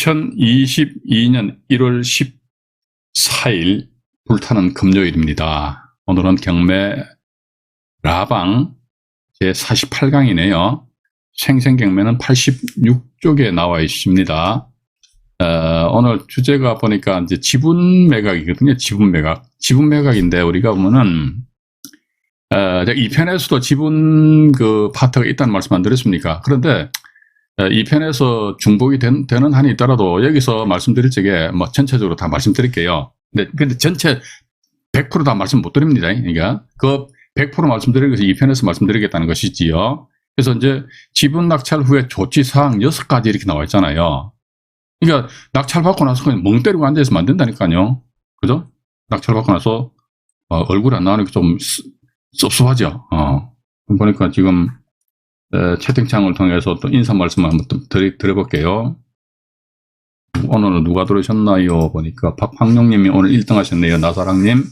2022년 1월 14일 불타는 금요일입니다. 오늘은 경매 라방 제48강이네요. 생생경매는 86쪽에 나와 있습니다. 오늘 주제가 보니까 이제 지분 매각이거든요. 지분 매각. 지분 매각인데 우리가 보면은, 제가 2편에서도 지분 그 파트가 있다는 말씀 안 드렸습니까? 그런데, 2편에서 중복이 되는 한이 있더라도 여기서 말씀드릴 적에 뭐 전체적으로 다 말씀드릴게요. 근데 전체 100% 다 말씀 못 드립니다. 그러니까 그 100% 말씀드리는 것을 2편에서 말씀드리겠다는 것이지요. 그래서 이제 지분 낙찰 후에 조치사항 6가지 이렇게 나와 있잖아요. 그러니까 낙찰받고 나서 그냥 멍 때리고 앉아있으면 안 된다니까요. 그죠? 낙찰받고 나서 얼굴이 안 나오니까 좀 섭섭하죠. 보니까 지금 채팅창을 통해서 또 인사 말씀 한번 드려볼게요. 오늘은 누가 들어오셨나요? 보니까 박황룡님이 오늘 1등 하셨네요. 나사랑님. 그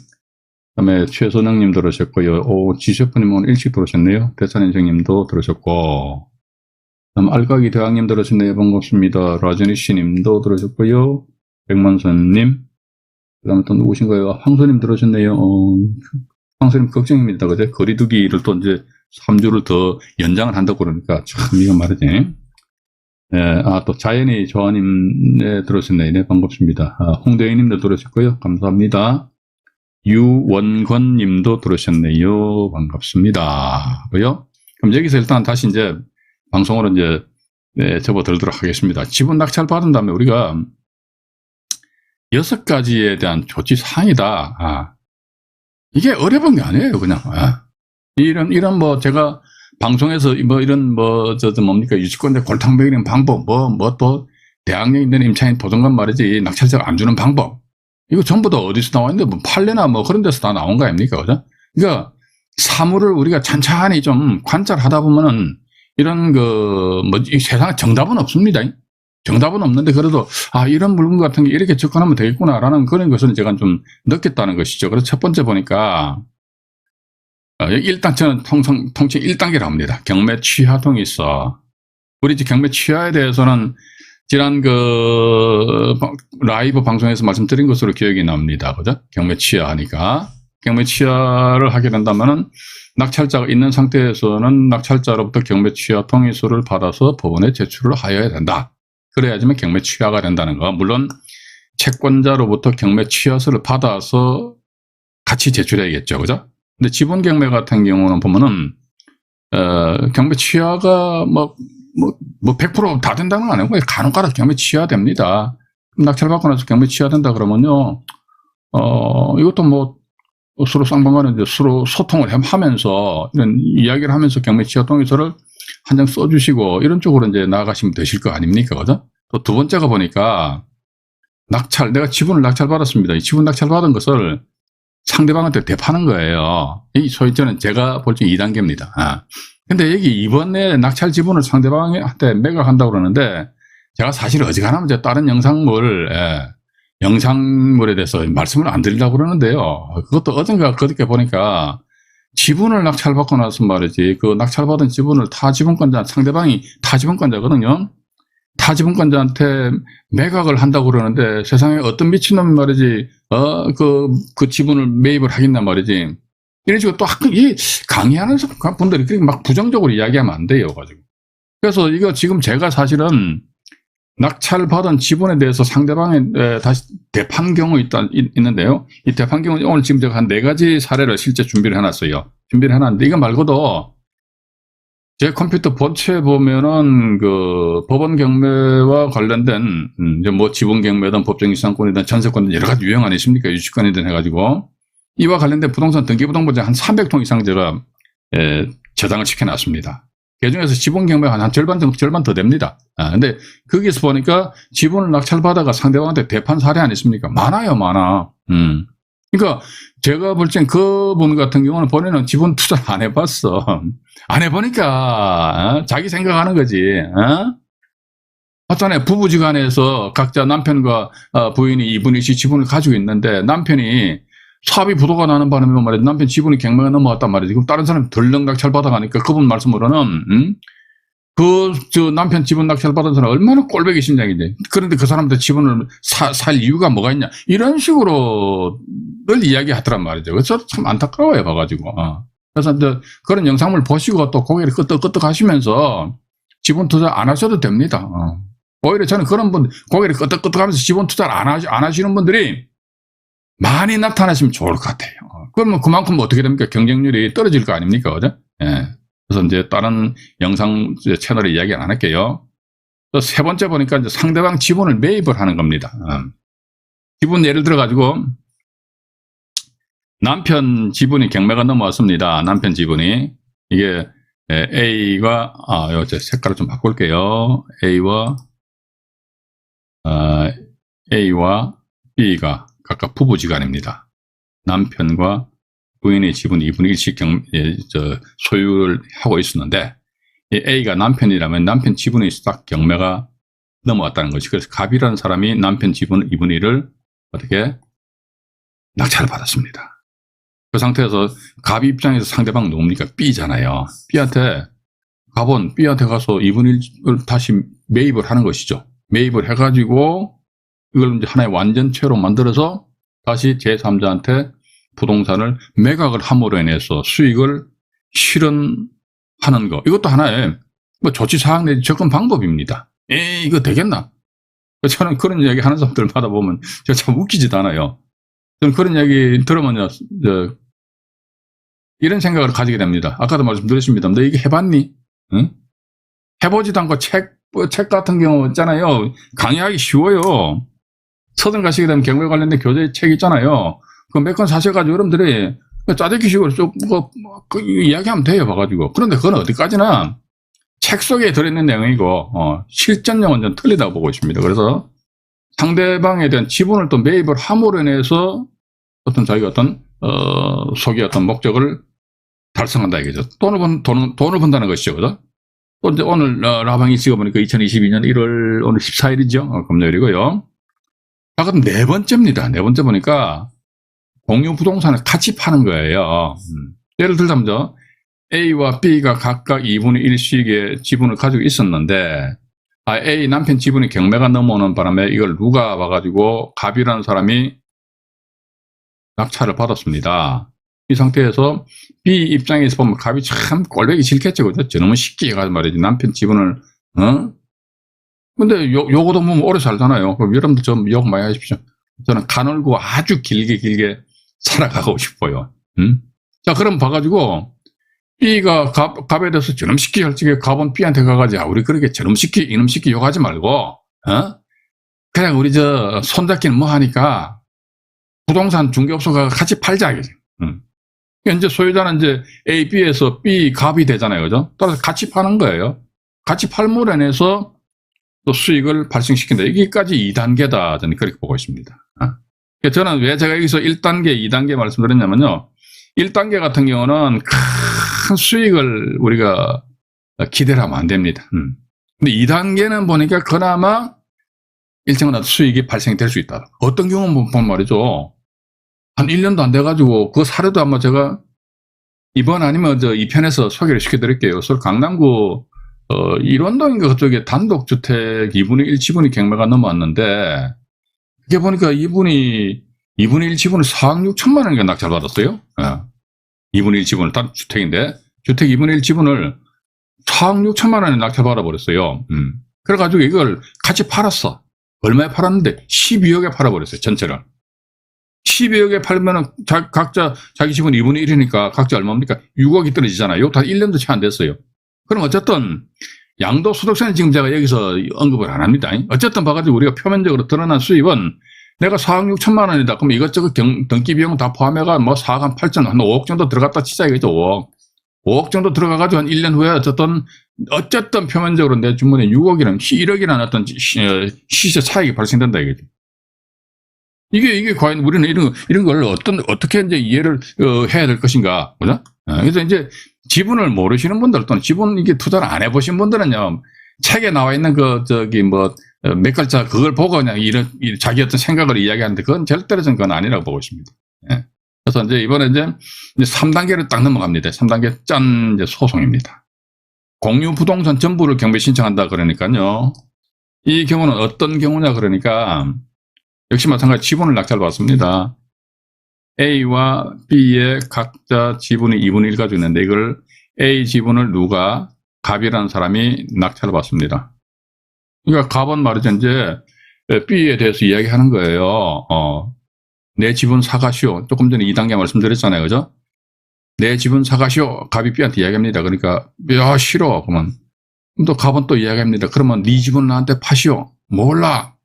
다음에 최선영님 들어오셨고요. 지셰프님 오늘 일찍 들어오셨네요. 대산인생님도 들어오셨고. 그 다음 알까기 대왕님 들어오셨네요. 반갑습니다. 라제니씨님도 들어오셨고요. 백만선님. 그 다음에 또 누구신가요? 황소님 들어오셨네요. 황소님 걱정입니다. 그제? 거리두기를 또 이제 3주를 더 연장을 한다고 그러니까 참 이거 말이지. 네, 또 자연이 조아님 네, 들어오셨네요. 네, 반갑습니다. 홍대희님도 들어오셨고요. 감사합니다. 유원권님도 들어오셨네요. 반갑습니다. 그요? 그럼 여기서 일단 다시 이제 방송으로 이제 접어들도록 하겠습니다. 지분 낙찰 받은 다음에 우리가 6가지에 대한 조치 사항이다. 이게 어려운 게 아니에요, 그냥. 이런 뭐 제가 방송에서 뭐 이런 뭡니까 유치권자 골탕 먹이는 방법 또 대학령 있는 임차인 보증관 말이지 낙찰자가 안 주는 방법 이거 전부 다 어디서 나와 있는데 뭐 판례나 뭐 그런 데서 다 나온 거 아닙니까, 그죠? 그러니까 사물을 우리가 찬찬히 좀 관찰하다 보면은 이런 이 세상에 정답은 없습니다. 정답은 없는데 그래도 이런 물건 같은 게 이렇게 접근하면 되겠구나라는 그런 것을 제가 좀 느꼈다는 것이죠. 그래서 첫 번째 보니까 1단계는 통칭 1단계라고 합니다. 경매 취하동이 있어. 우리 이제 경매 취하에 대해서는 지난 라이브 방송에서 말씀드린 것으로 기억이 납니다. 그죠? 경매 취하하니까. 경매 취하를 하게 된다면은 낙찰자가 있는 상태에서는 낙찰자로부터 경매 취하 동의서를 받아서 법원에 제출을 하여야 된다. 그래야지만 경매 취하가 된다는 거. 물론 채권자로부터 경매 취하서를 받아서 같이 제출해야겠죠. 그죠? 근데 지분 경매 같은 경우는 보면은, 경매 취하가 100% 다 된다는 건 아니고, 간혹가다 경매 취하됩니다. 낙찰받고 나서 경매 취하된다 그러면요, 이것도 서로 쌍방간에 이제 서로 소통을 하면서, 이런 이야기를 하면서 경매 취하 동의서를 한 장 써주시고, 이런 쪽으로 이제 나아가시면 되실 거 아닙니까? 그죠? 또 두 번째가 보니까, 내가 지분을 낙찰받았습니다. 이 지분 낙찰받은 것을 상대방한테 대파는 거예요. 이 소위 저는 제가 볼 때 2단계입니다. 근데 여기 이번에 낙찰 지분을 상대방한테 매각한다고 그러는데 제가 사실 어지간하면 이제 다른 영상물에 대해서 말씀을 안 드리려고 그러는데요. 그것도 어젠가 그렇게 보니까 지분을 낙찰받고 나서 말이지 그 낙찰받은 지분을 상대방이 타지분권자거든요. 타지분권자한테 매각을 한다고 그러는데 세상에 어떤 미친놈이 말이지, 그 지분을 매입을 하겠나 말이지. 이런 식으로 또 강의하는 분들이 그렇게 막 부정적으로 이야기하면 안 돼요, 가지고. 그래서 이거 지금 제가 사실은 낙찰받은 지분에 대해서 상대방의 다시 대판 경우 있는데요. 이 대판 경우 오늘 지금 제가 한 4가지 사례를 실제 준비를 해놨어요. 준비를 해놨는데 이거 말고도 제 컴퓨터 본체에 보면은 법원 경매와 관련된 이제 지분 경매든 법정 이상권이든 전세권이든 여러 가지 유형 아니십니까? 유치권이든 해가지고 이와 관련된 부동산 등기부등본지 한 300통 이상 제가 저장을 시켜놨습니다. 그 중에서 지분 경매가 한 절반 더 됩니다. 근데 거기서 보니까 지분을 낙찰받아가 상대방한테 대판 사례 아니십니까? 많아요, 많아. 그러니까 제가 볼 땐 그분 같은 경우는 본인은 지분 투자를 안 해봤어. 안 해보니까 자기 생각하는 거지. 맞잖아요. 부부지간에서 각자 남편과 부인이 2분 1씩 지분을 가지고 있는데 남편이 사업이 부도가 나는 바람에 말이야 남편 지분이 경매가 넘어갔단 말이지. 그럼 다른 사람이 덜렁 낙찰 받아가니까 그분 말씀으로는 저 남편 지분 낙찰 받은 사람 얼마나 꼴보기 심장이지. 그런데 그 사람한테 지분을 살 이유가 뭐가 있냐. 이런 식으로 늘 이야기하더란 말이죠. 그래서 참 안타까워요, 봐가지고. 그래서 이제 그런 영상을 보시고 또 고개를 끄덕끄덕 하시면서 지분 투자 안 하셔도 됩니다. 오히려 저는 그런 분, 고개를 끄덕끄덕 하면서 지분 투자를 안 하시는 분들이 많이 나타나시면 좋을 것 같아요. 그러면 그만큼 어떻게 됩니까? 경쟁률이 떨어질 거 아닙니까? 그죠? 예. 그래서 이제 다른 영상 채널에 이야기 안 할게요. 또 세 번째 보니까 이제 상대방 지분을 매입을 하는 겁니다. 지분 예를 들어가지고 남편 지분이 경매가 넘어왔습니다. 남편 지분이. 이게 A가, 요 색깔을 좀 바꿀게요. A와 B가 각각 부부지간입니다. 남편과 부인의 지분 2분의 1씩 소유를 하고 있었는데, A가 남편이라면 남편 지분이 딱 경매가 넘어왔다는 것이. 그래서 갑이라는 사람이 남편 지분 2분의 1을 어떻게 낙찰을 받았습니다. 그 상태에서 갑 입장에서 상대방 누굽니까? B잖아요. 갑은 B한테 가서 2분의 1을 다시 매입을 하는 것이죠. 매입을 해가지고 이걸 이제 하나의 완전체로 만들어서 다시 제3자한테 부동산을 매각을 함으로 인해서 수익을 실현하는 거. 이것도 하나의 뭐 조치사항 내지 접근 방법입니다. 이거 되겠나? 저는 그런 이야기 하는 사람들마다 보면 제가 참 웃기지도 않아요. 저는 그런 이야기 들으면요, 이런 생각을 가지게 됩니다. 아까도 말씀드렸습니다. 너 이게 해봤니? 응? 해보지도 않고 책 같은 경우 있잖아요. 강의하기 쉬워요. 서점 가시게 되면 경매 관련된 교재 책 있잖아요. 그 몇 권 사셔가지고 여러분들이 짜증기 식으로 좀 이야기하면 돼요. 봐가지고. 그런데 그건 어디까지나 책 속에 들어있는 내용이고 실전용은 좀 틀리다고 보고 있습니다. 그래서 상대방에 대한 지분을 또 매입을 함으로 인해서 자기가 속의 목적을 달성한다 이거죠. 돈을 번다는 것이죠. 그죠? 또 이제 오늘 라방이 찍어보니까 2022년 1월 오늘 14일이죠. 금요일이고요. 그럼 네 번째입니다. 네 번째 보니까 공유 부동산을 같이 파는 거예요. 예를 들자면 A와 B가 각각 2분의 1씩의 지분을 가지고 있었는데 A 남편 지분이 경매가 넘어오는 바람에 이걸 누가 와가지고 갑이라는 사람이 낙찰을 받았습니다. 이 상태에서 B 입장에서 보면 갑이 참 꼴보기 싫겠죠. 그죠? 저놈은 쉽게 해가지고 말이지. 남편 지분을, 근데 요거도 뭐 오래 살잖아요. 그럼 여러분들 좀 욕 많이 하십시오. 저는 가늘고 아주 길게 살아가고 싶어요. 자, 그럼 봐가지고 B가 갑에 대해서 저놈 쉽게 솔직히 갑은 B한테 가가지고 우리 그렇게 저놈 쉽게 이놈 쉽게 욕하지 말고, 그냥 우리 손잡기는 뭐 하니까 부동산 중개업소가 같이 팔자. 이제 소유자는 이제 A, B에서 B 갑이 되잖아요. 그죠? 따라서 같이 파는 거예요. 같이 팔므로 인해서 또 수익을 발생시킨다. 여기까지 2단계다. 저는 그렇게 보고 있습니다. 저는 왜 제가 여기서 1단계, 2단계 말씀드렸냐면요. 1단계 같은 경우는 큰 수익을 우리가 기대를 하면 안 됩니다. 근데 2단계는 보니까 그나마 일정한 수익이 발생될 수 있다. 어떤 경우는 보면 말이죠. 한 1년도 안 돼가지고 그 사례도 아마 제가 이번 아니면 2편에서 소개를 시켜드릴게요. 서울 강남구 일원동인가 그쪽에 단독주택 2분의 1 지분이 경매가 넘어왔는데 그게 보니까 2분의 1 지분을 4억 6천만 원인가 낙찰받았어요. 2분의 1 지분을 단 주택인데 주택 2분의 1 지분을 4억 6천만 원에 낙찰받아버렸어요. 그래가지고 이걸 같이 팔았어. 얼마에 팔았는데 12억에 팔아버렸어요. 전체를. 12억에 팔면은 각자 자기 지분 2분의 1이니까 각자 얼마입니까? 6억이 떨어지잖아요. 이거 다 1년도 채 안 됐어요. 그럼 어쨌든 양도소득세는 지금 제가 여기서 언급을 안 합니다. 어쨌든 봐가지고 우리가 표면적으로 드러난 수입은 내가 4억 6천만 원이다. 그럼 이것저것 등기 비용 다 포함해가 뭐 4억 한 8천, 한 5억 정도 들어갔다 치자 이거죠. 5억 정도 들어가가지고 한 1년 후에 어쨌든 표면적으로 내 주머니에 6억이라는 1억이라는 어떤 시세 차익이 발생된다 이거죠. 이게 과연 우리는 이런 걸 어떻게 이제 이해를 해야 될 것인가, 그죠? 그래서 이제 지분을 모르시는 분들 또는 지분 이게 투자를 안 해보신 분들은요, 책에 나와 있는 몇 글자 그걸 보고 그냥 자기 어떤 생각을 이야기하는데 그건 절대로 저는 그건 아니라고 보고 있습니다. 예. 그래서 이제 이번에 이제 3단계를 딱 넘어갑니다. 3단계 이제 소송입니다. 공유 부동산 전부를 경매 신청한다 그러니까요. 이 경우는 어떤 경우냐 그러니까 역시 마찬가지 지분을 낙찰받습니다. A와 B의 각자 지분이 2분의 1 가지고 있는데 이걸 A 지분을 누가 갑이라는 사람이 낙찰을 받습니다. 그러니까 갑은 말이죠. 이제 B에 대해서 이야기하는 거예요. 내 지분 사가시오. 조금 전에 2단계 말씀드렸잖아요. 그죠? 내 지분 사가시오. 갑이 B한테 이야기합니다. 그러니까 야 싫어. 그러면 또 갑은 또 이야기합니다. 그러면 네 지분 나한테 파시오. 몰라.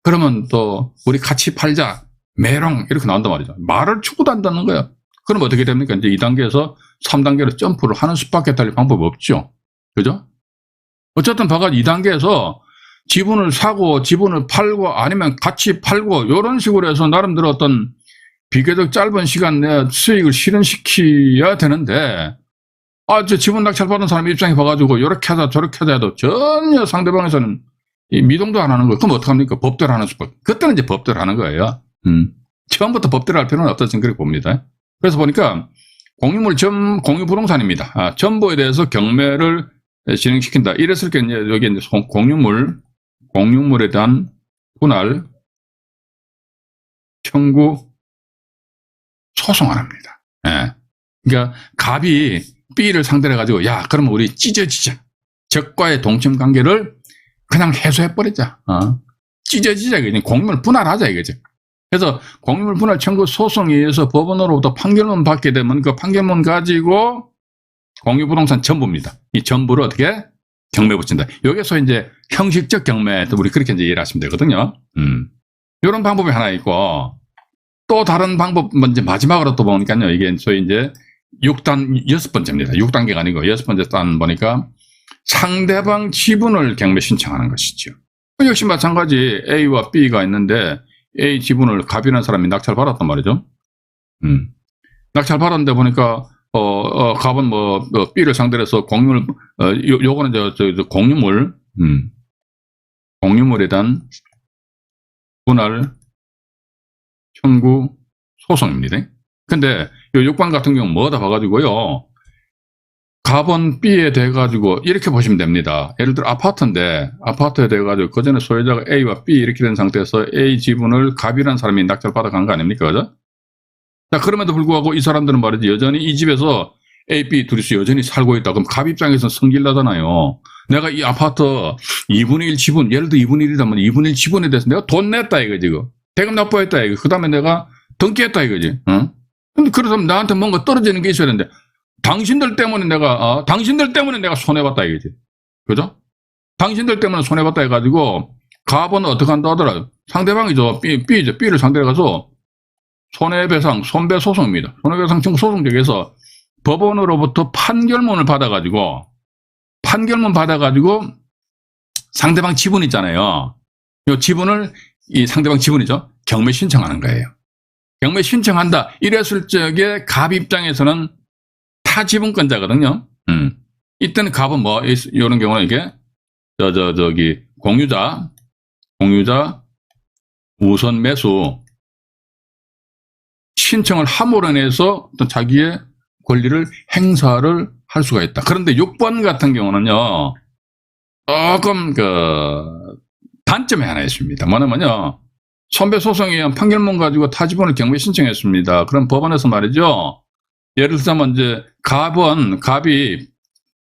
그러면 또 우리 같이 팔자. 메롱 이렇게 나온단 말이죠. 말을 추구도 한다는 거야. 그럼 어떻게 됩니까? 이제 2단계에서 3단계로 점프를 하는 수밖에 달리 방법이 없죠. 그죠? 어쨌든 봐가 2단계에서 지분을 사고 지분을 팔고 아니면 같이 팔고 이런 식으로 해서 나름대로 어떤 비교적 짧은 시간 내에 수익을 실현시켜야 되는데 저 지분 낙찰 받은 사람 입장에 봐가지고 이렇게 하자 저렇게 하자 해도 전혀 상대방에서는 미동도 안 하는 거예요. 그럼 어떡합니까? 법대로 하는 수밖에. 그때는 이제 법대로 하는 거예요. 처음부터 법대로 할 필요는 없다 저는 그렇게 봅니다. 그래서 보니까 공유물 공유 부동산입니다. 전부에 대해서 경매를 진행시킨다. 이랬을 때 이제 여기 이제 공유물에 대한 분할 청구 소송을 합니다. 예. 그러니까 갑이 B를 상대로 해가지고 야 그러면 우리 찢어지자. 적과의 동침 관계를 그냥 해소해버리자. 찢어지자. 공유물 분할하자 이거죠. 그래서 공유물 분할 청구 소송에 의해서 법원으로부터 판결문 받게 되면 그 판결문 가지고 공유부동산 전부입니다. 이 전부를 어떻게 경매 붙인다. 여기서 이제 형식적 경매, 또 우리 그렇게 이제 이해를 하시면 되거든요. 이런 방법이 하나 있고 또 다른 방법, 이제 마지막으로 또 보니까요. 이게 소위 이제 6번째입니다. 6단계가 아니고 6번째 단 보니까 상대방 지분을 경매 신청하는 것이죠. 역시 마찬가지 A와 B가 있는데 A 지분을 갑이라는 사람이 낙찰 받았단 말이죠. 낙찰 받았는데 보니까 갑은 B를 상대로 해서 공유물 요거는 공유물에 대한 분할 청구 소송입니다. 근데 요 6번 같은 경우는 뭐다 봐가지고요. 갑은 B에 대해 가지고 이렇게 보시면 됩니다. 예를 들어 아파트인데 아파트에 대해 가지고 그 전에 소유자가 A와 B 이렇게 된 상태에서 A 지분을 갑이라는 사람이 낙찰 받아간 거 아닙니까? 그죠? 자, 그럼에도 불구하고 이 사람들은 말이지 여전히 이 집에서 A, B 둘이서 여전히 살고 있다. 그럼 갑 입장에서는 성질나잖아요. 내가 이 아파트 2분의 1 지분, 예를 들어 2분의 1이라면 2분의 1 지분에 대해서 내가 돈 냈다 이거지. 이거. 대금 납부했다 이거. 그 다음에 내가 등기했다 이거지. 근데 그러면 나한테 뭔가 떨어지는 게 있어야 되는데 당신들 때문에 내가 손해봤다 이거지. 그죠? 당신들 때문에 손해봤다 해가지고 갑은 어떻게 한다 하더라. 상대방이죠. B를 상대로 가서 손해배상, 손배소송입니다. 손해배상 청구 소송 쪽에서 법원으로부터 판결문 받아가지고 상대방 지분 있잖아요. 이 지분을 이 상대방 지분이죠. 경매 신청하는 거예요. 경매 신청한다. 이랬을 적에 갑 입장에서는 타지분권자거든요. 이때는 갑은 이런 경우는 이게 공유자 우선 매수 신청을 함으로 인해서 어떤 자기의 권리를 행사를 할 수가 있다. 그런데 6번 같은 경우는요, 조금 단점이 하나 있습니다. 뭐냐면요, 손배소송에 의한 판결문 가지고 타지분을 경매 신청했습니다. 그럼 법원에서 말이죠, 예를 들자면 이제 갑이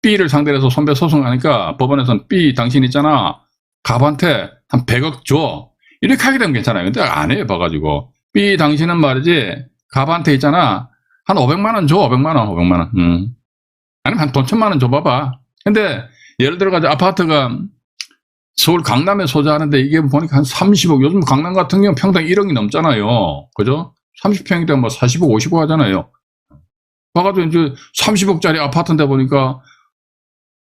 B를 상대로 해서 손배소송하니까 법원에서는 B 당신 있잖아, 갑한테 한 100억 줘. 이렇게 하게 되면 괜찮아요. 근데 안 해요, 봐가지고. B 당신은 말이지, 갑한테 있잖아, 한 500만 원 줘, 500만 원. 아니면 한 돈 1000만 원 줘봐봐. 근데 예를 들어가지고 아파트가 서울 강남에 소재하는데 이게 보니까 한 30억, 요즘 강남 같은 경우 평당 1억이 넘잖아요. 그죠? 30평이다 뭐 40억, 50억 하잖아요. 봐가지고 이제 30억짜리 아파트인데 보니까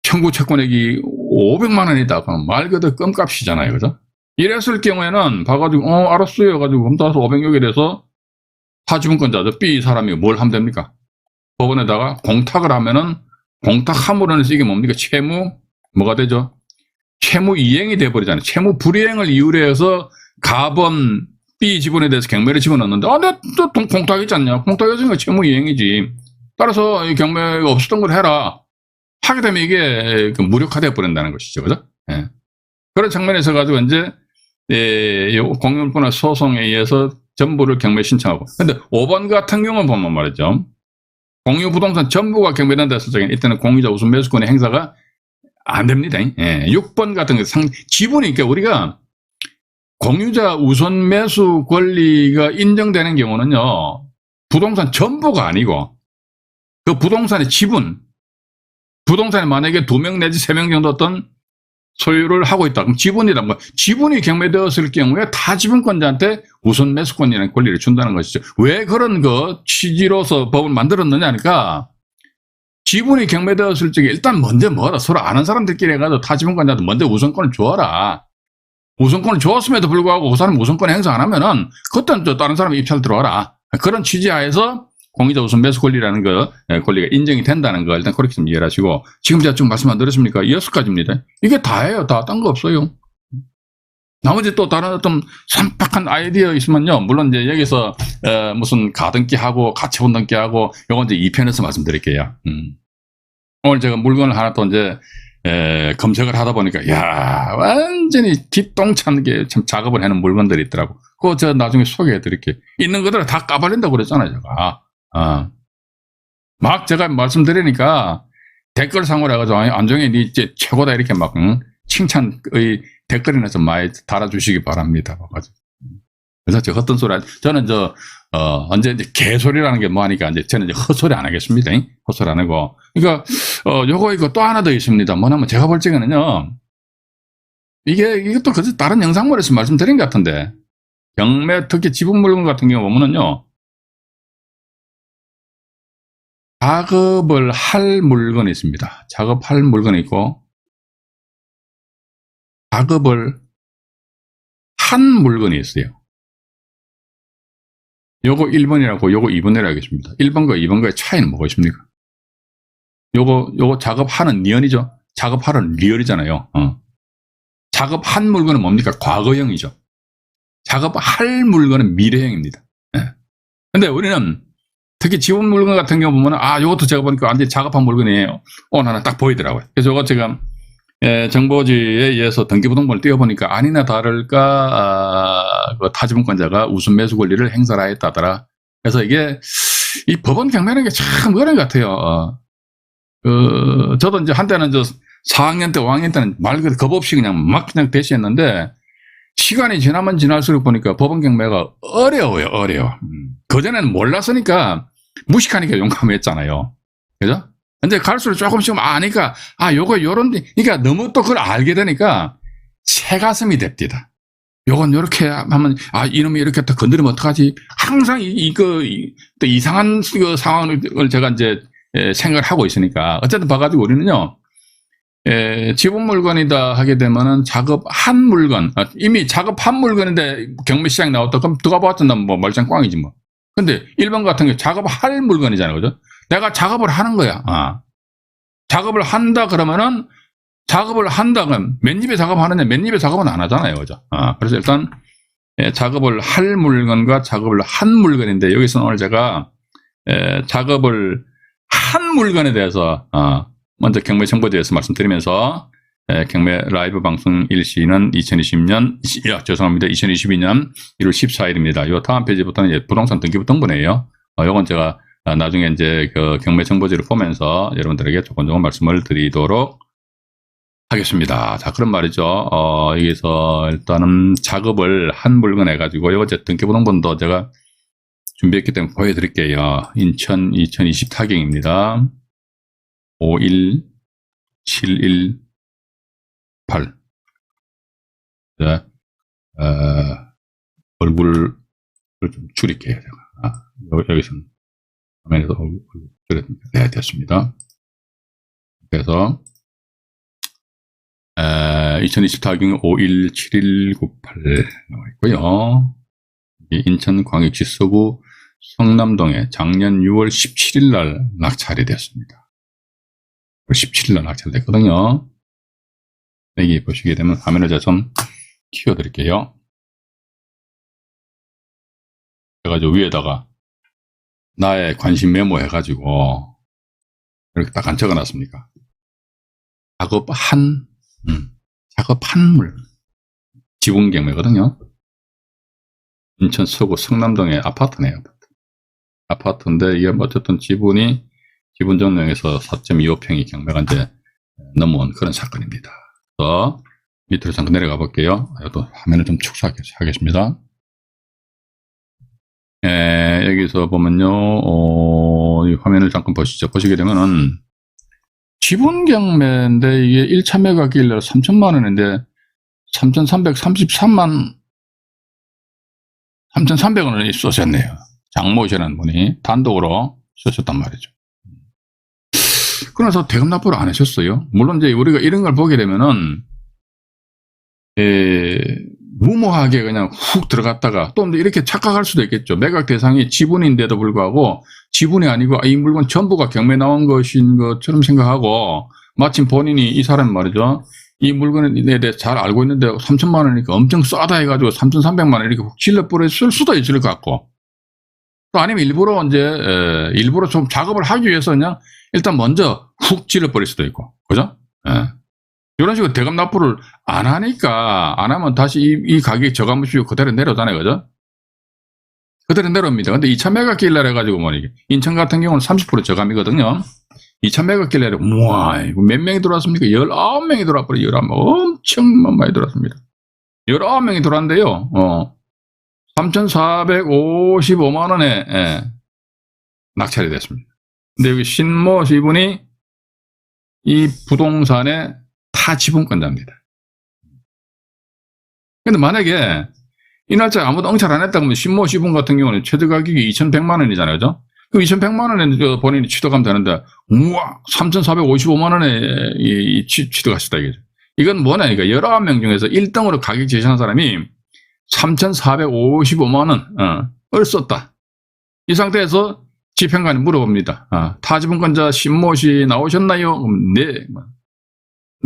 청구 채권액이 500만 원이다. 그럼 말 그대로 껌값이잖아요. 그죠? 이랬을 경우에는 봐가지고 알았어요 해가지고 그럼 따라서 500억에 대해서 타지분권자죠. B 사람이 뭘 하면 됩니까? 법원에다가 공탁을 하면은 공탁함으로 인해서 이게 뭡니까? 뭐가 되죠? 채무 이행이 돼버리잖아요. 채무 불이행을 이유로 해서 갑은 B 지분에 대해서 경매를 집어넣는데 내가 또 공탁했지 않냐? 공탁했으니까 채무 이행이지. 따라서 이 경매가 없었던 걸 해라. 하게 되면 이게 그 무력화되어 버린다는 것이죠. 그죠? 예. 그런 측면에서 가지고 이제, 공유물권의 소송에 의해서 전부를 경매 신청하고. 근데 5번 같은 경우는 보면 말이죠. 공유 부동산 전부가 경매된다 했을 적에는 이때는 공유자 우선 매수권의 행사가 안 됩니다. 예. 6번 같은 거 지분이, 그러니까 우리가 공유자 우선 매수 권리가 인정되는 경우는요, 부동산 전부가 아니고, 그 부동산의 지분, 부동산에 만약에 2명 내지 3명 정도 어떤 소유를 하고 있다. 그럼 지분이란 거, 지분이 경매되었을 경우에 타 지분권자한테 우선 매수권이라는 권리를 준다는 것이죠. 왜 그런 거 취지로서 법을 만들었느냐 하니까, 지분이 경매되었을 적에 일단 먼저 뭐라 서로 아는 사람들끼리 해가지고 타 지분권자한테 먼저 우선권을 줘라. 우선권을 줬음에도 불구하고 그 사람 우선권 행사 안 하면은 그때는 또 다른 사람이 입찰 들어와라. 그런 취지하에서 공유자 우선 매수 권리라는 거, 권리가 인정이 된다는 거 일단 그렇게 좀 이해를 하시고, 지금 제가 좀 말씀 안 드렸습니까? 6가지입니다. 이게 다예요. 다. 딴 거 없어요. 나머지 또 다른 어떤 산박한 아이디어 있으면요. 물론 이제 여기서, 무슨 가등기 하고, 가처분 등기 하고, 요건 이제 2편에서 말씀드릴게요. 오늘 제가 물건을 하나 또 이제, 검색을 하다 보니까, 야 완전히 뒷동찬 게 참 작업을 해놓은 물건들이 있더라고. 그거 제가 나중에 소개해 드릴게요. 있는 것들을 다 까발린다고 그랬잖아요, 제가. 막 제가 말씀드리니까 댓글상으로 해가지고, 안정혜, 니 이제 최고다, 이렇게 막, 칭찬의 댓글이나 좀 많이 달아주시기 바랍니다. 그래서 저 헛된 소리, 저는 언제 이제 개소리라는 게 뭐하니까, 이제 저는 이제 헛소리 안 하겠습니다. 헛소리 안 하고. 그러니까, 이거 또 하나 더 있습니다. 뭐냐면 제가 볼 적에는요, 이것도 그저 다른 영상물에서 말씀드린 것 같은데, 경매, 특히 지분 물건 같은 경우 보면은요, 작업을 할 물건이 있습니다. 작업할 물건이 있고, 작업을 한 물건이 있어요. 요거 1번이라고, 요거 2번이라고 하겠습니다. 1번과 2번과의 차이는 뭐가 있습니까? 요거 작업하는 니언이죠. 작업하는 리얼이잖아요. 작업한 물건은 뭡니까? 과거형이죠. 작업할 물건은 미래형입니다. 예. 근데 우리는 특히 지분 물건 같은 경우 보면, 요것도 제가 보니까 완전히 작업한 물건이에요. 오늘 하나 딱 보이더라고요. 그래서 요거 제가, 정보지에 의해서 등기부등본을 띄워보니까 아니나 다를까, 그 타지분권자가 우선 매수 권리를 행사를 했다더라. 그래서 이게, 이 법원 경매라는 게 참 어려운 것 같아요. 저도 이제 한때는 4학년 때, 5학년 때는 말 그대로 겁 없이 그냥 대시했는데, 시간이 지나면 지날수록 보니까 법원 경매가 어려워요, 어려워. 그전에는 몰랐으니까 무식하니까 용감했잖아요. 그죠? 근데 갈수록 조금씩 아니까, 요거 그러니까 너무 또 그걸 알게 되니까 새가슴이 됩니다. 요건 요렇게 하면, 이놈이 이렇게 또 건드리면 어떡하지? 항상 또 이상한 그 상황을 제가 이제 생각을 하고 있으니까. 어쨌든 봐가지고 우리는요, 지분 물건이다 하게 되면은 작업한 물건, 이미 작업한 물건인데 경매 시장 나왔다. 그럼 누가 봤잖아, 뭐 말짱 꽝이지 뭐. 근데 1번 같은 게 작업할 물건이잖아요. 그죠? 내가 작업을 하는 거야. 작업을 한다 그러면은, 작업을 한다 그러면 맨입에 작업하느냐, 맨입에 작업은 안 하잖아요. 그죠? 그래서 일단 작업을 할 물건과 작업을 한 물건인데, 여기서는 오늘 제가 작업을 한 물건에 대해서 먼저 경매 정보에 대해서 말씀드리면서, 경매 라이브 방송 일시는 2022년 1월 14일입니다. 요 다음 페이지부터는 이제 부동산 등기부등본이에요. 요건 제가 나중에 이제 그 경매 정보지를 보면서 여러분들에게 조금 말씀을 드리도록 하겠습니다. 자, 그런 말이죠. 여기서 일단은 작업을 한 물건 해가지고, 요거 제 등기부등본도 제가 준비했기 때문에 보여드릴게요. 인천 2020 타경입니다. 51718. 자, 얼굴을 좀 줄일게요. 여기서는 화면에서 얼굴 줄였습니다. 네, 됐습니다. 그래서 2020 타경 517198 나와 있고요. 인천광역시 서구 성남동에 작년 6월 17일 날 낙찰이 됐습니다. 17일 날 낙찰됐거든요. 여기 보시게 되면 화면을 제가 좀 키워드릴게요. 그래가지고 위에다가 나의 관심 메모 해가지고 이렇게 딱 안 적어놨습니까? 작업한, 작업한 물. 지분 경매거든요. 인천 서구 성남동의 아파트네요. 아파트인데, 이게 어쨌든 지분이, 지분 전용에서 4.25평이 경매가 이제 넘어온 그런 사건입니다. 그래서 밑으로 잠깐 내려가 볼게요. 또 화면을 좀 축소하겠습니다. 여기서 보면요, 이 화면을 잠깐 보시죠. 보시게 되면은, 지분 경매인데, 이게 1차 매각일날 3천만원인데, 3,333만, 3,300원을 쏘셨네요. 장모시라는 분이 단독으로 쏘셨단 말이죠. 그래서 대금 납부를 안 하셨어요. 물론 이제 우리가 이런 걸 보게 되면은, 무모하게 그냥 훅 들어갔다가 또 이렇게 착각할 수도 있겠죠. 매각 대상이 지분인데도 불구하고 지분이 아니고 이 물건 전부가 경매 나온 것인 것처럼 생각하고 마침 본인이 이 사람 말이죠. 이 물건에 대해 잘 알고 있는데 3천만 원이니까 엄청 싸다 해가지고 3,300만 원 이렇게 훅 질러버려 쓸 수도 있을 것 같고 또 아니면 일부러 좀 작업을 하기 위해서 그냥 일단 먼저 훅 질러버릴 수도 있고 그죠? 이런 식으로 대금 납부를 안 하니까, 안 하면 다시 이 가격이 저감시고 그대로 내려오잖아요. 그죠? 그대로 내려옵니다. 근데 2차 매각길날 해가지고 뭐, 인천 같은 경우는 30% 저감이거든요. 2차 매각길날에, 우와, 몇 명이 들어왔습니까? 19명이 들어왔버려요. 19명. 엄청 많이 들어왔습니다. 19명이 들어왔는데요. 3,455만원에, 낙찰이 됐습니다. 근데 여기 신모 씨분이 이 부동산의 타지분권자입니다. 근데 만약에 이 날짜에 아무도 응찰 안 했다 그러면 신모 씨분 같은 경우는 최저 가격이 2,100만 원이잖아요. 그죠? 그럼 2,100만 원에 본인이 취득하면 되는데, 우와, 3,455만 원에 취득하시다 이거죠. 이건 뭐냐, 그러니까 19명 중에서 1등으로 가격 제시한 사람이 3,455만 원을 썼다. 이 상태에서 집행관이 물어봅니다. 타지분권자 신모 씨 나오셨나요? 네.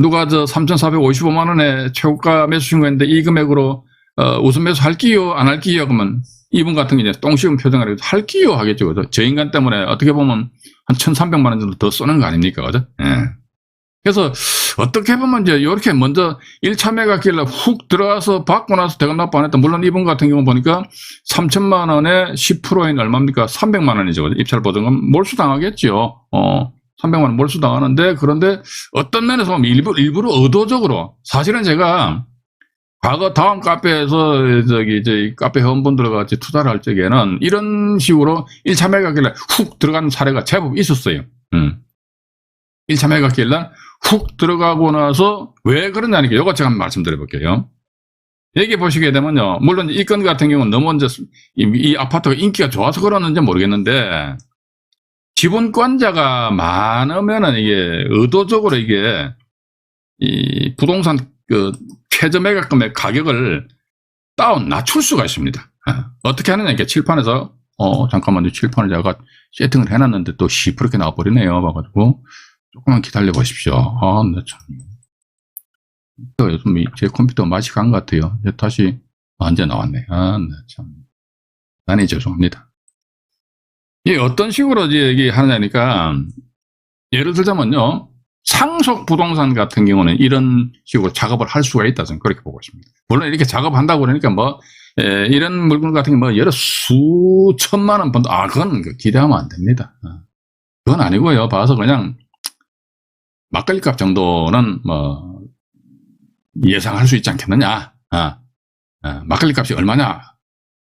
누가 3,455만 원에 최고가 매수 신고했는데 이 금액으로 우선 매수 할게요, 안 할게요? 그러면 이분 같은 게 이제 똥 씌운 표정을 해서 할게요 하겠죠. 그죠? 저 인간 때문에 어떻게 보면 한 1,300만 원 정도 더 쏘는 거 아닙니까? 그죠? 그래서 어떻게 보면 이제 이렇게 먼저 1차 매각길래 훅 들어가서 받고 나서 대금 납부 안 했다. 물론 이분 같은 경우 보니까 3천만 원에 10%인 얼마입니까? 300만 원이죠. 입찰 보증금 몰수당하겠죠. 300만 원 몰수당하는데, 그런데 어떤 면에서 보면 일부러 의도적으로, 사실은 제가 과거 다음 카페에서 저희 카페 회원분들과 같이 투자를 할 적에는 이런 식으로 1차 매각길래 훅 들어가는 사례가 제법 있었어요. 1차 매각길래 훅 들어가고 나서 왜 그러냐니까 이거 제가 한번 말씀드려 볼게요. 여기 보시게 되면요. 물론 이 건 같은 경우는 너무 이제 이 아파트가 인기가 좋아서 그러는지 모르겠는데, 지분권자가 많으면은 이게 의도적으로 이게 이 부동산 그 최저 매각금의 가격을 낮출 수가 있습니다. 어떻게 하느냐, 이렇게 칠판에서 잠깐만요. 칠판을 제가 세팅을 해놨는데 또 시퍼렇게 나와버리네요. 봐가지고 조금만 기다려 보십시오. 네, 참. 요즘 제 컴퓨터 맛이 간 것 같아요. 다시 완전 나왔네. 네, 참. 대단히 죄송합니다. 이게 어떤 식으로 이제 하느냐니까, 예를 들자면요, 상속 부동산 같은 경우는 이런 식으로 작업을 할 수가 있다, 저는 그렇게 보고 있습니다. 물론 이렇게 작업한다고 그러니까 이런 물건 같은 경우 여러 수천만 원 번도, 그건 기대하면 안 됩니다. 그건 아니고요. 봐서 그냥 막걸리 값 정도는 예상할 수 있지 않겠느냐. 막걸리 값이 얼마냐.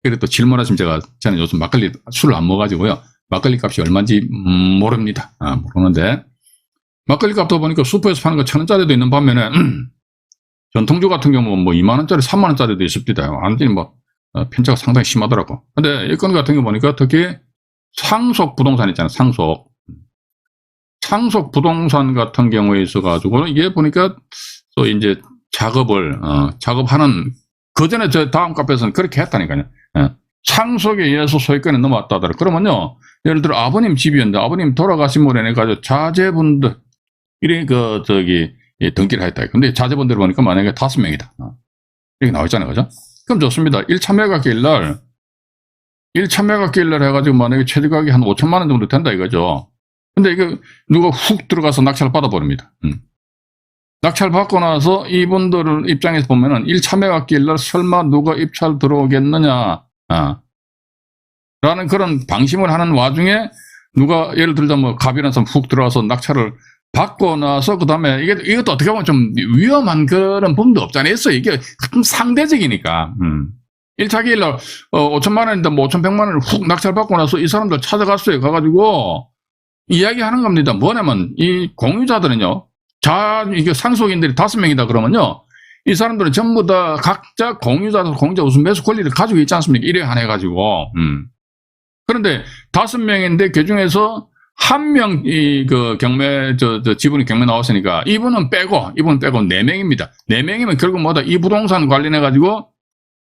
그리고 또 질문하시면 저는 요즘 술을 안 먹어가지고요. 막걸리 값이 얼마인지 모릅니다. 모르는데, 막걸리 값도 보니까 슈퍼에서 파는 거 1,000원짜리도 있는 반면에, 전통주 같은 경우는 2만원짜리, 3만원짜리도 있습니다. 완전히 편차가 상당히 심하더라고. 근데 이 건 같은 거 보니까 특히 상속 부동산 있잖아요. 상속 부동산 같은 경우에 있어가지고, 이게 보니까 또 이제 작업하는, 그 전에 저 다음 카페에서는 그렇게 했다니까요. 상속에 의해서 소유권이 넘어왔다 하더라고요. 그러면요, 예를 들어 아버님 집이었는데 아버님 돌아가신 분에 가지고 자제분들, 등기를 했다. 근데 자제분들 보니까 만약에 5명이다. 이렇게 나와있잖아요. 그죠? 그럼 좋습니다. 1차 매각길날 해가지고 만약에 최저가격이 한 5천만 원 정도 된다 이거죠. 근데 이거 누가 훅 들어가서 낙찰을 받아버립니다. 낙찰받고 나서 이분들 입장에서 보면은 1차 매각기일 날 설마 누가 입찰 들어오겠느냐, 라는 그런 방심을 하는 와중에 누가 예를 들자 뭐 갑이라는 사람 훅 들어와서 낙찰을 받고 나서 그 다음에 이것도 어떻게 보면 좀 위험한 그런 부분도 없잖아요. 이게 상대적이니까. 1차 기일 날 5천만 원인데 뭐 5,100만 원을 훅 낙찰받고 나서 이 사람들 찾아갔어요. 가가지고 이야기하는 겁니다. 뭐냐면 이 공유자들은요. 이게 상속인들이 5명이다 그러면요. 이 사람들은 전부 다 각자 공유자 우선 매수 권리를 가지고 있지 않습니까? 1회 한 해가지고. 그런데 5명인데 그 중에서 한 명, 그 경매, 지분이 경매 나왔으니까 이분은 빼고 4명입니다. 4명이면 결국 뭐다? 이 부동산 관련해가지고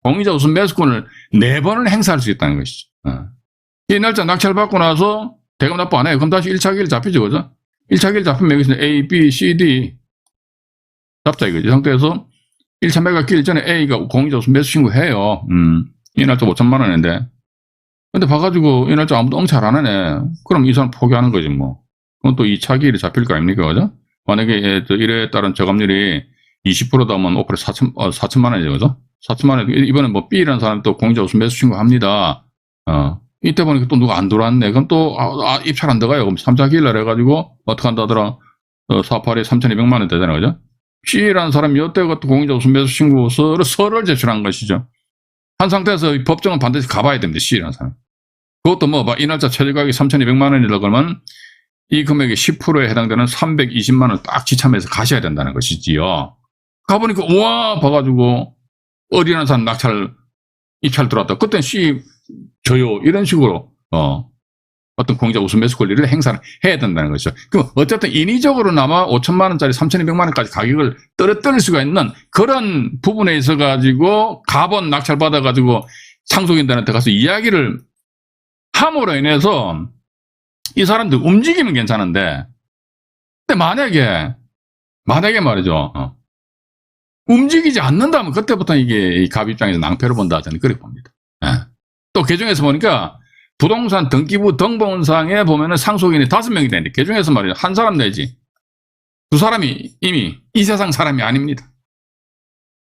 공유자 우선 매수권을 4번을 행사할 수 있다는 것이죠. 이 날짜 낙찰받고 나서 대금 납부 안 해요. 그럼 다시 1차 기일 잡히죠. 그죠? 1차 기일 잡히면 여기서 A, B, C, D 잡자 이거지. 이 상태에서 1차 매각 기일 전에 A가 공유자 우선 매수 신고해요. 이 날짜 5천만 원인데. 근데 봐가지고 이 날짜 아무도 엉찰 안 하네. 그럼 이 사람 포기하는 거지 뭐. 그건 또 2차 기일이 잡힐 거 아닙니까? 그죠? 만약에 1회에 따른 저감률이 20%다 하면 5% 4천만 원이죠. 그죠? 4천만 원. 이번에 뭐 B라는 사람이 또 공유자 우선 매수 신고합니다. 이때 보니까 또 누가 안 들어왔네. 그럼 또, 입찰 안 들어가요. 그럼 3차 기일날 해가지고, 어떻게 한다더라. 4,8에 3,200만 원 되잖아요. 그죠? C라는 사람이 이때가 또 공유자 우선 매수 신고서를 제출한 것이죠. 한 상태에서 법정은 반드시 가봐야 됩니다. C라는 사람. 그것도 뭐, 이 날짜 최저 가격이 3,200만 원이라 그러면, 이 금액의 10%에 해당되는 320만 원 딱 지참해서 가셔야 된다는 것이지요. 가보니까, 우와! 봐가지고, 어디라는 사람 입찰 들어왔다. 그땐 C, 저요. 이런 식으로, 어떤 공유자 우선 매수 권리를 행사를 해야 된다는 것이죠. 그럼 어쨌든 인위적으로나마 5천만 원짜리 3,200만 원까지 가격을 떨어뜨릴 수가 있는 그런 부분에 있어가지고 가본 낙찰 받아가지고 상속인들한테 가서 이야기를 함으로 인해서 이 사람들 움직이면 괜찮은데, 근데 만약에 말이죠. 움직이지 않는다면 그때부터 이게 이 갑 입장에서 낭패를 본다. 저는 그렇게 봅니다. 또 개중에서 보니까 부동산 등기부 등본상에 보면은 상속인이 5명이 되는데 개중에서 말이죠. 한 사람 내지 2사람이 이미 이 세상 사람이 아닙니다.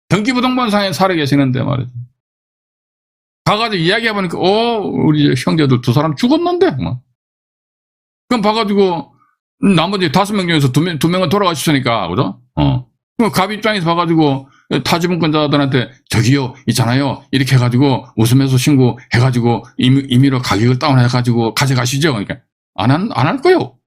등기부 등본상에 살아 계시는데 말이죠. 가가지고 이야기해보니까 우리 형제들 2사람 죽었는데 뭐. 그럼 봐가지고 나머지 5명 중에서 2명은 돌아가셨으니까 그죠? 그럼 갑 입장에서 봐가지고 타지분권자들한테 저기요 있잖아요 이렇게 해가지고 우수매수 신고해가지고 임의로 가격을 다운해가지고 가져가시죠. 그러니까 안 할 거요.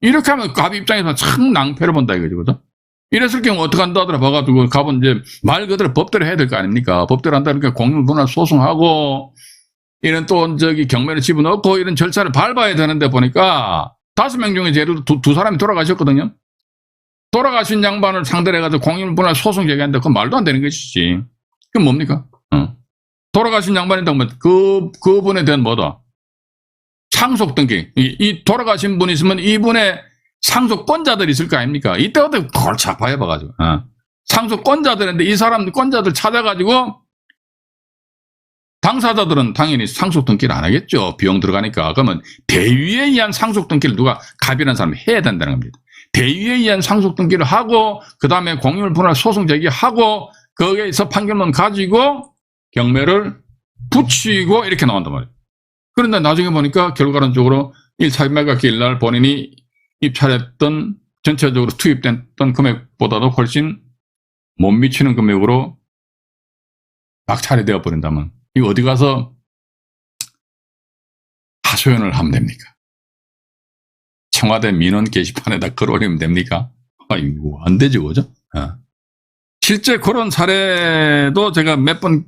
이렇게 하면 갑 입장에서 참 낭패를 본다 이거죠. 그죠? 이랬을 경우 어떻게 한다 하더라 봐가지고 갑은 이제 말 그대로 법대로 해야 될 거 아닙니까? 법대로 한다 그러니까 공유분할 소송하고 이런 또 경매를 집어넣고 이런 절차를 밟아야 되는데 보니까 5명 중에 예를 들어 2사람이 돌아가셨거든요. 돌아가신 양반을 상대로 해가지고 공유분할 소송 제기하는데 그건 말도 안 되는 것이지. 그건 뭡니까? 돌아가신 양반이다 보면 그분에 대한 뭐다? 상속 등기. 이 돌아가신 분이 있으면 이분의 상속권자들이 있을 거 아닙니까? 이때 어떻게 골치 아파요, 봐가지고. 상속권자들인데 이 사람 권자들 찾아가지고 당사자들은 당연히 상속 등기를 안 하겠죠. 비용 들어가니까. 그러면 대위에 의한 상속 등기를 누가 갑이라는 사람이 해야 된다는 겁니다. 대위에 의한 상속 등기를 하고 그 다음에 공유물 분할 소송 제기하고 거기에서 판결문 가지고 경매를 붙이고 이렇게 나온단 말이에요. 그런데 나중에 보니까 결과론적으로 1차 매각기일 날 본인이 입찰했던 전체적으로 투입됐던 금액보다도 훨씬 못 미치는 금액으로 낙찰이 되어버린다면 이거 어디 가서 하소연을 하면 됩니까? 청와대 민원 게시판에다 글 올리면 됩니까? 아이고, 안 되죠, 그죠? 실제 그런 사례도 제가 몇 번,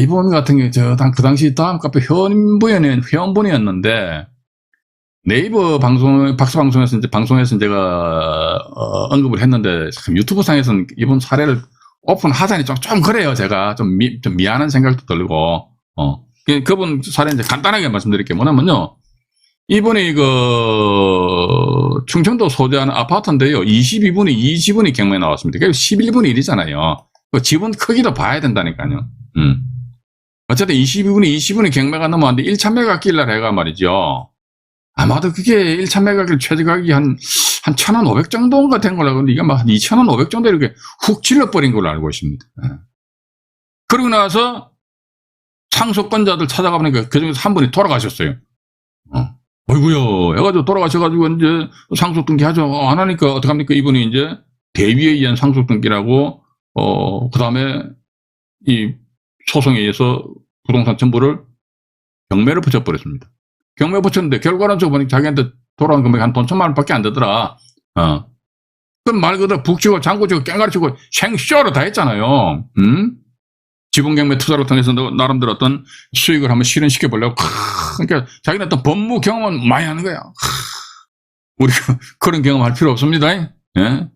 이분 같은 경우, 그 당시 다음 카페 회원분이었는데, 네이버 박스방송에서 제가, 언급을 했는데, 참 유튜브 상에서는 이분 사례를 오픈하자니 좀 그래요, 제가. 좀 미안한 생각도 들고, 그분 사례 이제 간단하게 말씀드릴게요. 뭐냐면요. 이분이 충청도 소재하는 아파트인데요. 20분이 경매에 나왔습니다. 그러니까 11분의 1이잖아요. 그 지분 크기도 봐야 된다니까요. 어쨌든 20분이 경매가 넘어왔는데 1차 매각기일 날 해가 말이죠. 아마도 그게 1차 매각일 최저가격이 한 1,500 정도가 된 걸로 알고 있는데, 이게 막 2,500 정도 이렇게 훅 질러버린 걸로 알고 있습니다. 그러고 나서 상속권자들 찾아가보니까 그 중에서 한 분이 돌아가셨어요. 어이구야, 해가지고 돌아가셔가지고 이제 상속등기 하죠. 안 하니까 어떡합니까? 이분이 이제 대위에 의한 상속등기라고, 그 다음에 이 소송에 의해서 부동산 전부를 경매를 붙여버렸습니다. 경매 붙였는데 결과는 저 보니까 자기한테 돌아온 금액이 한 돈 1,000만 원밖에 안 되더라. 그럼 말 그대로 북치고 장구치고 깽가리치고 생쇼로 다 했잖아요. 지분경매 투자를 통해서 나름대로 어떤 수익을 한번 실현시켜 보려고. 그러니까 자기는 어떤 법무 경험은 많이 하는 거야. 우리가 그런 경험할 필요 없습니다. 예?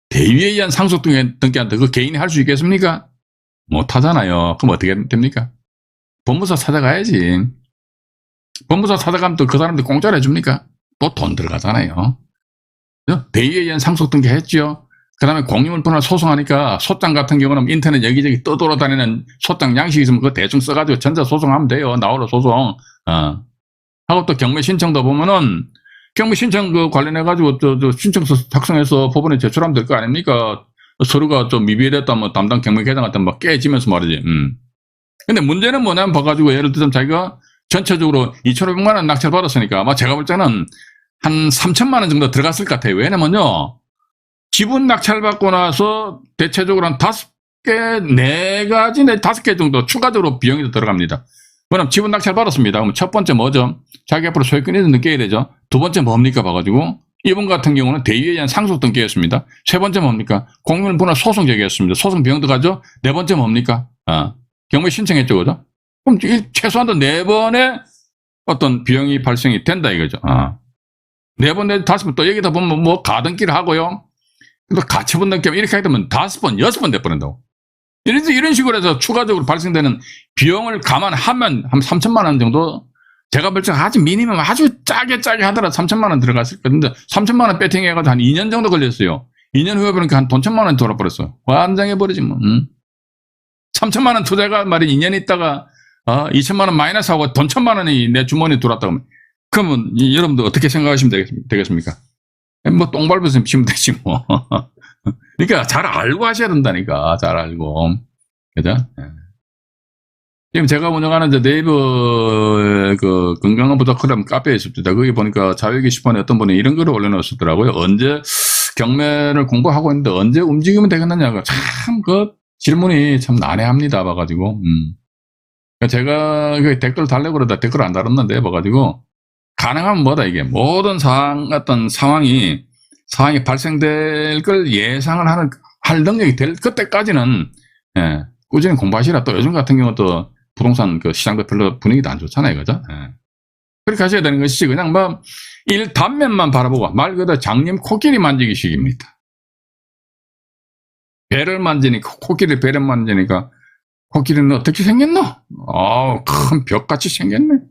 대위에 의한 상속등기한테 그 개인이 할 수 있겠습니까? 못 하잖아요. 그럼 어떻게 됩니까? 법무사 찾아가야지. 법무사 찾아가면 또 그 사람들 공짜로 해줍니까? 또 돈 들어가잖아요. 대위에 의한 상속등기 했죠. 그 다음에 공유물분할 소송하니까 소장 같은 경우는 인터넷 여기저기 떠돌아다니는 소장 양식 있으면 그거 대충 써가지고 전자소송하면 돼요. 나오라 소송. 하고 또 경매 신청도 보면은 경매 신청 그 관련해가지고 저 신청서 작성해서 법원에 제출하면 될 거 아닙니까? 서류가 좀 미비했다 뭐 담당 경매 계장한테 막 깨지면서 말이지. 근데 문제는 뭐냐면 봐가지고 예를 들면 자기가 전체적으로 2,500만 원 낙찰 받았으니까 아마 제가 볼 때는 한 3,000만 원 정도 들어갔을 것 같아요. 왜냐면요. 지분 낙찰 받고 나서 대체적으로 한 5개, 4가지, 5개 정도 추가적으로 비용이 들어갑니다. 왜냐면 지분 낙찰 받았습니다. 그럼 첫 번째 뭐죠? 자기 앞으로 소유권이 느껴야 되죠. 두 번째 뭡니까? 봐가지고. 이번 같은 경우는 대위에 의한 상속 등기였습니다. 세 번째 뭡니까? 공유물 분할 소송 제기였습니다. 소송 비용 들어가죠. 네 번째 뭡니까? 경매 신청했죠. 그죠? 그럼 최소한도 4번의 어떤 비용이 발생이 된다 이거죠. 4번, 5번 또 여기다 보면 뭐 가등기를 하고요. 또 가처분 등기 이렇게 하게 되면 5번, 6번 돼버린다고. 이런 식으로 해서 추가적으로 발생되는 비용을 감안하면 한 3,000만 원 정도, 제가 볼 때 아주 미니멈 아주 짜게 하더라도 3,000만 원 들어갔을 건데 3,000만 원 배팅 해가지고 한 2년 정도 걸렸어요. 2년 후에 보니까 한 돈 1,000만 원 돌아버렸어. 완장해버리지 뭐. 3,000만 원 투자가 말이 2년 있다가 2,000만 원 마이너스 하고 돈 1,000만 원이 내 주머니에 들어왔다고 하면, 그러면 여러분들 어떻게 생각하시면 되겠습니까? 뭐 똥 밟으면 치면 되지 뭐. 그러니까 잘 알고 하셔야 된다니까. 잘 알고. 그죠? 지금 제가 운영하는 이제 네이버 그 건강한 부자 클럽 카페에 있습니다. 거기 보니까 자유 게시판에 어떤 분이 이런 글을 올려놓으셨더라고요. 언제 경매를 공부하고 있는데 언제 움직이면 되겠느냐고. 참 그 질문이 참 난해합니다. 봐가지고. 제가 그 댓글 달라고 그러다 댓글 안 달았는데 봐가지고 가능하면 뭐다 이게 모든 어떤 상황이 발생될 걸 예상을 할 능력이 될 그때까지는 꾸준히 공부하시라. 또 요즘 같은 경우 또 부동산 그 시장도 별로 분위기도 안 좋잖아요, 그죠? 그렇게 하셔야 되는 것이지 그냥 뭐 일 단면만 바라보고 말 그대로 장님 코끼리 만지기식입니다. 배를 만지니까 코끼리 배를 만지니까 코끼리는 어떻게 생겼노? 큰 벽같이 생겼네.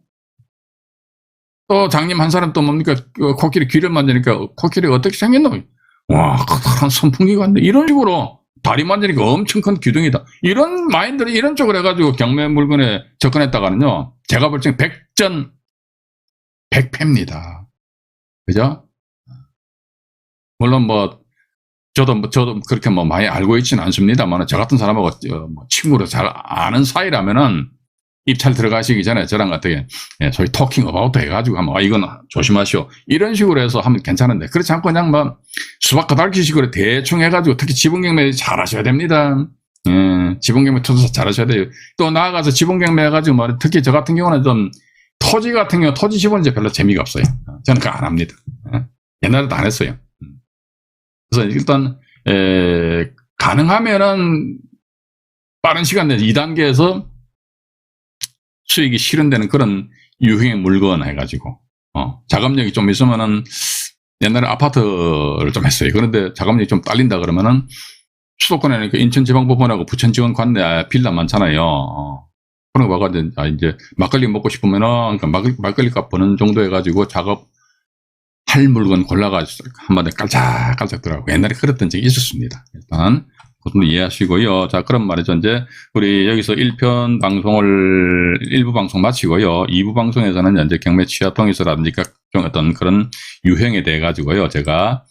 또 장님 한 사람 또 뭡니까? 코끼리 귀를 만지니까 코끼리가 어떻게 생겼노? 와, 큰 선풍기가 왔네. 이런 식으로 다리 만지니까 엄청 큰 기둥이다. 이런 마인드를 이런 쪽으로 해가지고 경매 물건에 접근했다가는요, 제가 볼 때 100전 100패입니다. 그죠? 물론 저도 그렇게 많이 알고 있지는 않습니다만, 저 같은 사람하고 친구로 잘 아는 사이라면은 입찰 들어가시기 전에 저랑 같은 소위 토킹 어바웃 해가지고 하면 이건 조심하시오. 이런 식으로 해서 하면 괜찮은데, 그렇지 않고 그냥 수박 거달기식으로 대충 해가지고 특히 지분경매 잘 하셔야 됩니다. 지분경매 투자 잘 하셔야 돼요. 또 나아가서 지분경매 해가지고 특히 저 같은 경우는 좀 토지 같은 경우 토지 지분은 이제 별로 재미가 없어요. 저는 그거 안 합니다. 옛날에도 안 했어요. 그래서 일단 가능하면은 빠른 시간 내에 2단계에서 수익이 실현되는 그런 유형의 물건 해가지고 자금력이 좀 있으면은, 옛날에 아파트를 좀 했어요. 그런데 자금력이 좀 딸린다 그러면은 수도권에 인천지방법원하고 부천지원관내 빌라 많잖아요. 그런 거 봐가지고 이제 막걸리 먹고 싶으면은 그러니까 막걸리 값 버는 정도 해가지고 작업할 물건 골라가지고 한마디 깔짝깔짝 들어가고 옛날에 그랬던 적이 있었습니다. 일단 그것도 이해하시고요. 자, 그럼 말이죠. 이제 우리 여기서 1편 방송을 1부 방송 마치고요. 2부 방송에서는 현재 경매 취하 통해서라든지 각종 어떤 그런 유형에 대해 가지고요. 제가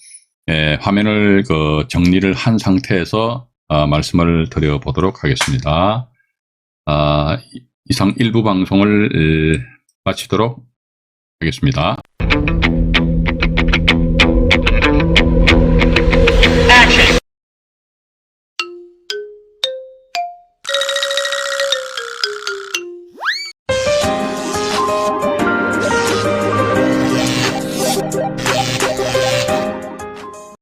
화면을 정리를 한 상태에서 말씀을 드려보도록 하겠습니다. 이상 1부 방송을 마치도록 하겠습니다.